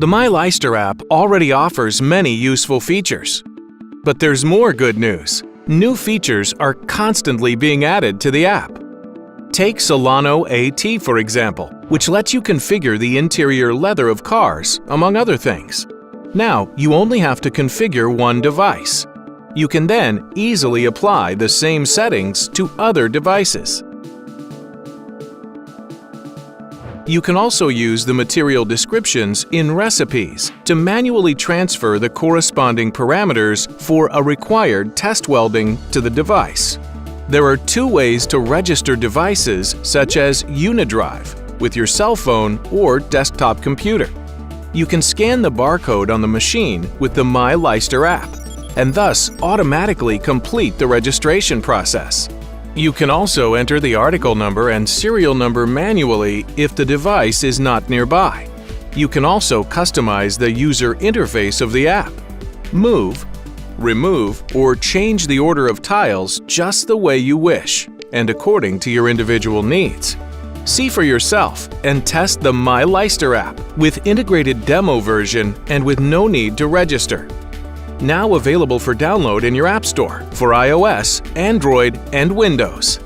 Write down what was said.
The myLeister app already offers many useful features. But there's more good news. New features are constantly being added to the app. Take Solano AT for example, which lets you configure the interior leather of cars, among other things. Now, you only have to configure one device. You can then easily apply the same settings to other devices. You can also use the material descriptions in recipes to manually transfer the corresponding parameters for a required test welding to the device. There are two ways to register devices such as Unidrive with your cell phone or desktop computer. You can scan the barcode on the machine with the myLeister app and thus automatically complete the registration process. You can also enter the article number and serial number manually if the device is not nearby. You can also customize the user interface of the app, move, remove, or change the order of tiles just the way you wish and according to your individual needs. See for yourself and test the myLeister app with integrated demo version and with no need to register. Now available for download in your App Store for iOS, Android, and Windows.